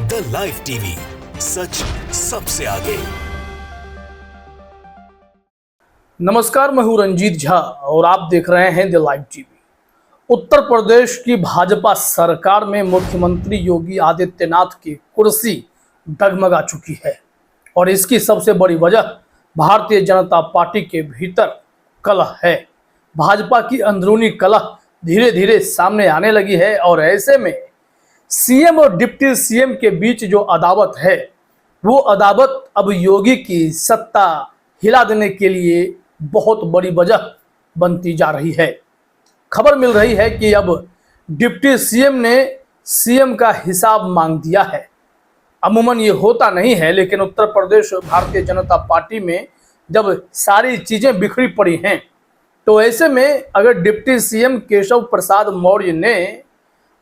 The live TV, सच सबसे आगे। नमस्कार, मैं हूं रंजीत झा और आप देख रहे हैं the live TV. Uttar Pradesh की भाजपा सरकार में मुख्यमंत्री योगी आदित्यनाथ की कुर्सी डगमगा चुकी है और इसकी सबसे बड़ी वजह भारतीय जनता पार्टी के भीतर कलह है। भाजपा की अंदरूनी कलह धीरे धीरे सामने आने लगी है और ऐसे में सीएम और डिप्टी सीएम के बीच जो अदावत है, वो अदावत अब योगी की सत्ता हिला देने के लिए बहुत बड़ी वजह बनती जा रही है। खबर मिल रही है कि अब डिप्टी सीएम ने सीएम का हिसाब मांग दिया है। अमूमन ये होता नहीं है, लेकिन उत्तर प्रदेश भारतीय जनता पार्टी में जब सारी चीजें बिखरी पड़ी हैं, तो ऐसे में अगर डिप्टी सीएम केशव प्रसाद मौर्य ने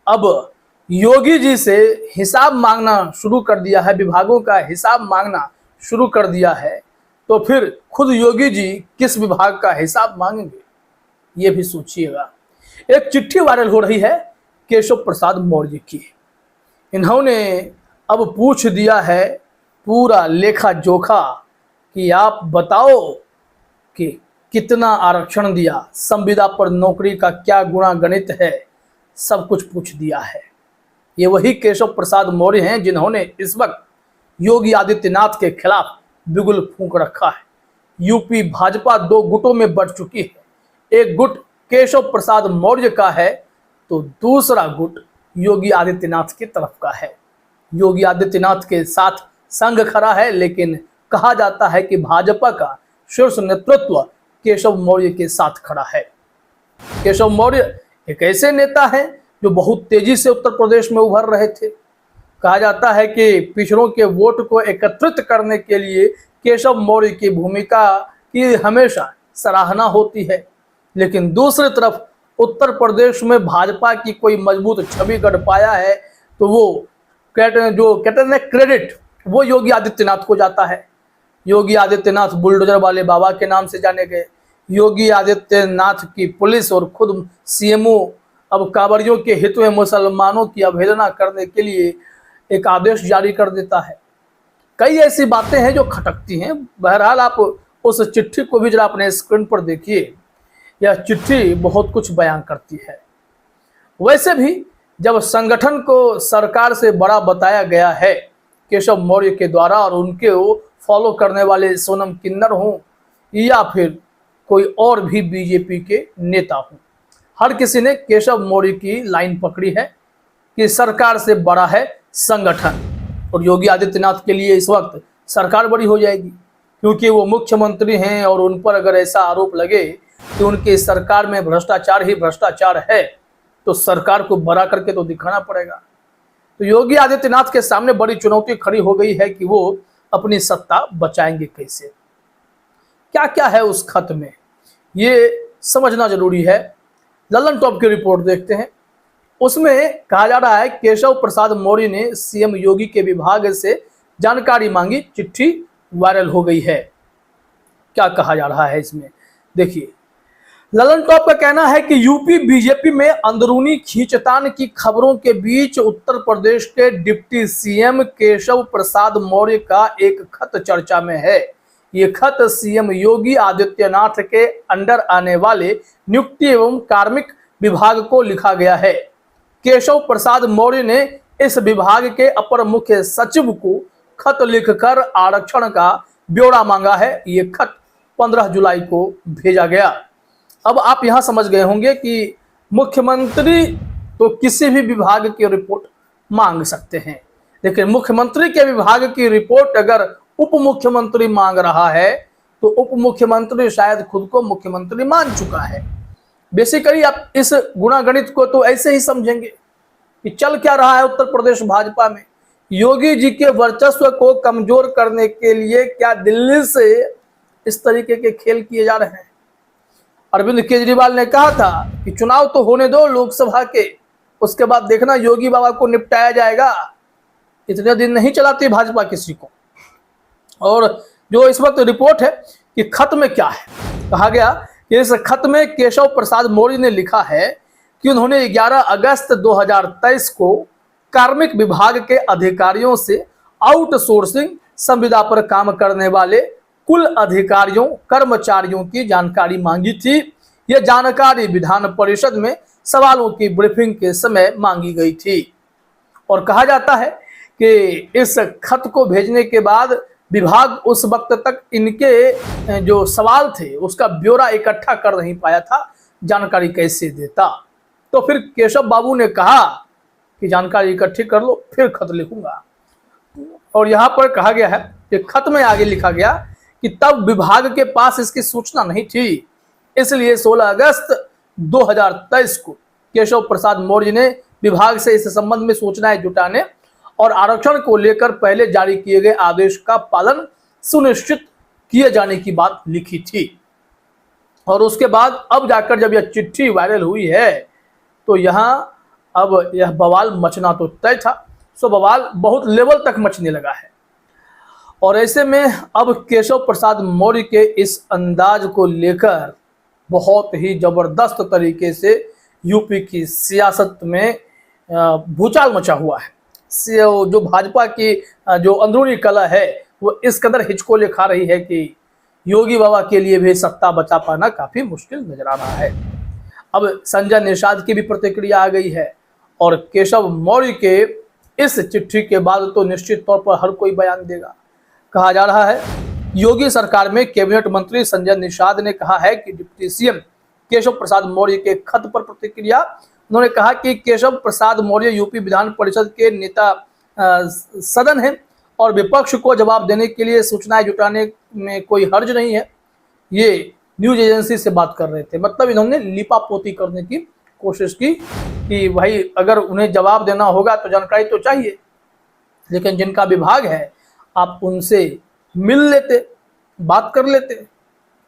अब योगी जी से हिसाब मांगना शुरू कर दिया है, विभागों का हिसाब मांगना शुरू कर दिया है, तो फिर खुद योगी जी किस विभाग का हिसाब मांगेंगे, ये भी सोचिएगा। एक चिट्ठी वायरल हो रही है केशव प्रसाद मौर्य की। इन्होंने अब पूछ दिया है पूरा लेखा जोखा कि आप बताओ कि कितना आरक्षण दिया, संविदा पर नौकरी का क्या गुणा गणित है, सब कुछ पूछ दिया है। ये वही केशव प्रसाद मौर्य हैं जिन्होंने इस वक्त योगी आदित्यनाथ के खिलाफ बिगुल फूंक रखा है। यूपी भाजपा दो गुटों में बढ़ चुकी है। एक गुट केशव प्रसाद मौर्य का है तो दूसरा गुट योगी आदित्यनाथ की तरफ का है। योगी आदित्यनाथ के साथ संघ खड़ा है, लेकिन कहा जाता है कि भाजपा का शीर्ष नेतृत्व केशव मौर्य के साथ खड़ा है। केशव मौर्य एक ऐसे नेता हैं जो बहुत तेजी से उत्तर प्रदेश में उभर रहे थे। कहा जाता है कि पिछड़ों के वोट को एकत्रित करने के लिए केशव मौर्य की भूमिका की हमेशा सराहना होती है, लेकिन दूसरी तरफ उत्तर प्रदेश में भाजपा की कोई मजबूत छवि गढ़ पाया है तो वो कहते हैं क्रेडिट वो योगी आदित्यनाथ को जाता है। योगी आदित्यनाथ बुलडोजर वाले बाबा के नाम से जाने गए। योगी आदित्यनाथ की पुलिस और खुद सीएमओ अब कांवड़ियों के हित में मुसलमानों की अवहेलना करने के लिए एक आदेश जारी कर देता है। कई ऐसी बातें हैं जो खटकती हैं। बहरहाल आप उस चिट्ठी को भी जरा अपने स्क्रीन पर देखिए। यह चिट्ठी बहुत कुछ बयान करती है। वैसे भी जब संगठन को सरकार से बड़ा बताया गया है केशव मौर्य के द्वारा, और उनके वो फॉलो करने वाले सोनम किन्नर हों या फिर कोई और भी बीजेपी के नेता हों, हर किसी ने केशव मौर्य की लाइन पकड़ी है कि सरकार से बड़ा है संगठन। और योगी आदित्यनाथ के लिए इस वक्त सरकार बड़ी हो जाएगी, क्योंकि वो मुख्यमंत्री हैं और उन पर अगर ऐसा आरोप लगे कि उनकी सरकार में भ्रष्टाचार ही भ्रष्टाचार है, तो सरकार को बड़ा करके तो दिखाना पड़ेगा। तो योगी आदित्यनाथ के सामने बड़ी चुनौती खड़ी हो गई है कि वो अपनी सत्ता बचाएंगे कैसे। क्या क्या है उस खत में, ये समझना जरूरी है। लल्लन टॉप की रिपोर्ट देखते हैं। उसमें कहा जा रहा है केशव प्रसाद मौर्य ने सीएम योगी के विभाग से जानकारी मांगी, चिट्ठी वायरल हो गई है। क्या कहा जा रहा है इसमें देखिए। लल्लन टॉप का कहना है कि यूपी बीजेपी में अंदरूनी खींचतान की खबरों के बीच उत्तर प्रदेश के डिप्टी सीएम केशव प्रसाद मौर्य का एक खत चर्चा में है। ये खत सीएम योगी आदित्यनाथ के अंडर आने वाले नियुक्ति एवं कार्मिक विभाग को लिखा गया है। केशव प्रसाद मौर्य ने इस विभाग के अपर मुख्य सचिव को खत लिखकर आरक्षण का ब्यौरा मांगा है। ये खत 15 जुलाई को भेजा गया। अब आप यहां समझ गए होंगे कि मुख्यमंत्री तो किसी भी विभाग की रिपोर्ट मांग सकते हैं, लेकिन मुख्यमंत्री के विभाग की रिपोर्ट अगर उप मुख्यमंत्री मांग रहा है तो उप मुख्यमंत्री शायद खुद को मुख्यमंत्री मान चुका है। बेसिकली आप इस गुणागणित को तो ऐसे ही समझेंगे कि चल क्या रहा है उत्तर प्रदेश भाजपा में। योगी जी के वर्चस्व को कमजोर करने के लिए क्या दिल्ली से इस तरीके के खेल किए जा रहे हैं। अरविंद केजरीवाल ने कहा था कि चुनाव तो होने दो लोकसभा के, उसके बाद देखना योगी बाबा को निपटाया जाएगा। इतने दिन नहीं चलाती भाजपा किसी को। और जो इस वक्त रिपोर्ट है कि खत में क्या है, कहा गया कि इस खत में केशव प्रसाद मौर्य ने लिखा है कि उन्होंने 11 अगस्त 2023 को कार्मिक विभाग के अधिकारियों से आउटसोर्सिंग संविदा पर काम करने वाले कुल अधिकारियों कर्मचारियों की जानकारी मांगी थी। यह जानकारी विधान परिषद में सवालों की ब्रीफिंग के समय मांगी गई थी और कहा जाता है कि इस खत को भेजने के बाद विभाग उस वक्त तक इनके जो सवाल थे उसका ब्यौरा इकट्ठा कर नहीं पाया था, जानकारी कैसे देता। तो फिर केशव बाबू ने कहा कि जानकारी इकट्ठी कर लो फिर खत लिखूंगा। और यहाँ पर कहा गया है कि खत में आगे लिखा गया कि तब विभाग के पास इसकी सूचना नहीं थी, इसलिए 16 अगस्त 2023 को केशव प्रसाद मौर्य ने विभाग से इस संबंध में सूचनाएं जुटाने और आरक्षण को लेकर पहले जारी किए गए आदेश का पालन सुनिश्चित किए जाने की बात लिखी थी। और उसके बाद अब जाकर जब यह चिट्ठी वायरल हुई है तो यहाँ अब यह बवाल मचना तो तय था। सो बवाल बहुत लेवल तक मचने लगा है और ऐसे में अब केशव प्रसाद मौर्य के इस अंदाज को लेकर बहुत ही जबरदस्त तरीके से यूपी की सियासत में भूचाल मचा हुआ है। जो भाजपा की जो अंदरूनी कला है वो इस कदर हिचकोले खा रही है कि योगी बाबा के लिए भी सत्ता बचा पाना काफी मुश्किल नजर आ रहा है। अब संजय निषाद की भी प्रतिक्रिया आ गई है और केशव मौर्य के इस चिट्ठी के बाद तो निश्चित तौर पर हर कोई बयान देगा। कहा जा रहा है योगी सरकार में कैबिनेट मंत्री संजय निषाद ने कहा है कि डिप्टी सीएम केशव प्रसाद मौर्य के खत पर प्रतिक्रिया। उन्होंने कहा कि केशव प्रसाद मौर्य यूपी विधान परिषद के नेता सदन हैं और विपक्ष को जवाब देने के लिए सूचनाएं जुटाने में कोई हर्ज नहीं है। ये न्यूज एजेंसी से बात कर रहे थे, मतलब इन्होंने लिपापोती करने की कोशिश की कि भाई अगर उन्हें जवाब देना होगा तो जानकारी तो चाहिए, लेकिन जिनका विभाग है आप उनसे मिल लेते, बात कर लेते।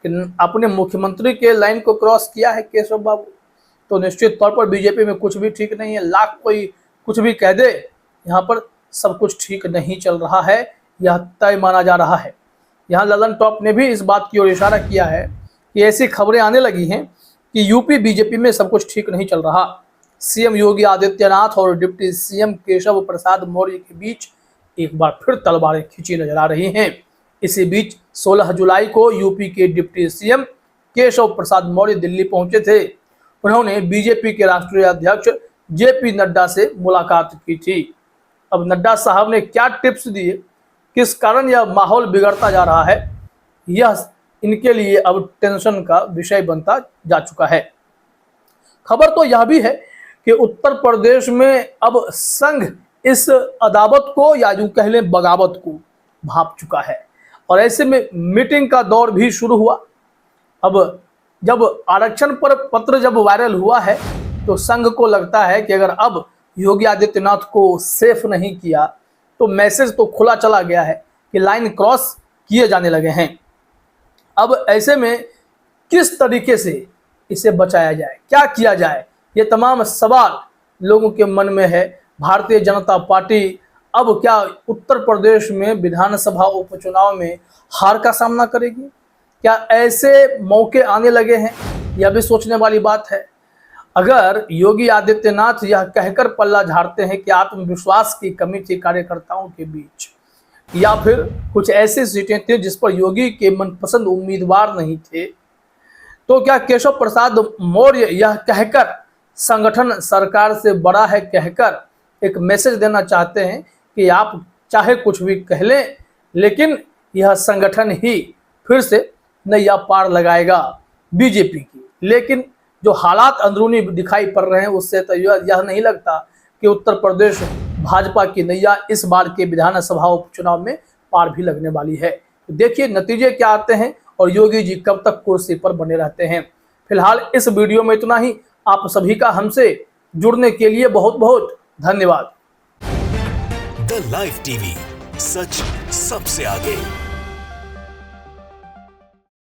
कि अपने मुख्यमंत्री के लाइन को क्रॉस किया है केशव बाबू, तो निश्चित तौर पर बीजेपी में कुछ भी ठीक नहीं है। लाख कोई कुछ भी कह दे, यहाँ पर सब कुछ ठीक नहीं चल रहा है, यह तय माना जा रहा है। यहाँ ललन टॉप ने भी इस बात की ओर इशारा किया है कि ऐसी खबरें आने लगी हैं कि यूपी बीजेपी में सब कुछ ठीक नहीं चल रहा। सीएम योगी आदित्यनाथ और डिप्टी सीएम केशव प्रसाद मौर्य के बीच एक बार फिर तलवारें खींची नजर आ रही हैं। इसी बीच 16 जुलाई को यूपी के डिप्टी सीएम केशव प्रसाद मौर्य दिल्ली पहुंचे थे। उन्होंने बीजेपी के राष्ट्रीय अध्यक्ष जेपी नड्डा से मुलाकात की थी। अब नड्डा साहब ने क्या टिप्स दिए, किस कारण यह माहौल बिगड़ता जा रहा है, यह इनके लिए अब टेंशन का विषय बनता जा चुका है। खबर तो यह भी है कि उत्तर प्रदेश में अब संघ इस अदावत को या यूं कह लें बगावत को भांप चुका है और ऐसे में मीटिंग का दौर भी शुरू हुआ। अब जब आरक्षण पर पत्र जब वायरल हुआ है तो संघ को लगता है कि अगर अब योगी आदित्यनाथ को सेफ नहीं किया तो मैसेज तो खुला चला गया है कि लाइन क्रॉस किए जाने लगे हैं। अब ऐसे में किस तरीके से इसे बचाया जाए, क्या किया जाए, ये तमाम सवाल लोगों के मन में है। भारतीय जनता पार्टी अब क्या उत्तर प्रदेश में विधानसभा उपचुनाव में हार का सामना करेगी? क्या ऐसे मौके आने लगे हैं? यह भी सोचने वाली बात है। अगर योगी आदित्यनाथ यह कहकर पल्ला झाड़ते हैं कि आत्मविश्वास की कमी थी कार्यकर्ताओं के बीच, या फिर कुछ ऐसी सीटें थी जिस पर योगी के मनपसंद उम्मीदवार नहीं थे, तो क्या केशव प्रसाद मौर्य यह कहकर संगठन सरकार से बड़ा है कहकर एक मैसेज देना चाहते हैं कि आप चाहे कुछ भी कह लें, लेकिन यह संगठन ही फिर से नैया पार लगाएगा बीजेपी की। लेकिन जो हालात अंदरूनी दिखाई पड़ रहे हैं उससे तो यह नहीं लगता कि उत्तर प्रदेश भाजपा की नैया इस बार के विधानसभा उपचुनाव में पार भी लगने वाली है। तो देखिए नतीजे क्या आते हैं और योगी जी कब तक कुर्सी पर बने रहते हैं। फिलहाल इस वीडियो में इतना ही। आप सभी का हमसे जुड़ने के लिए बहुत बहुत धन्यवाद। द लाइव टीवी, सच सबसे आगे।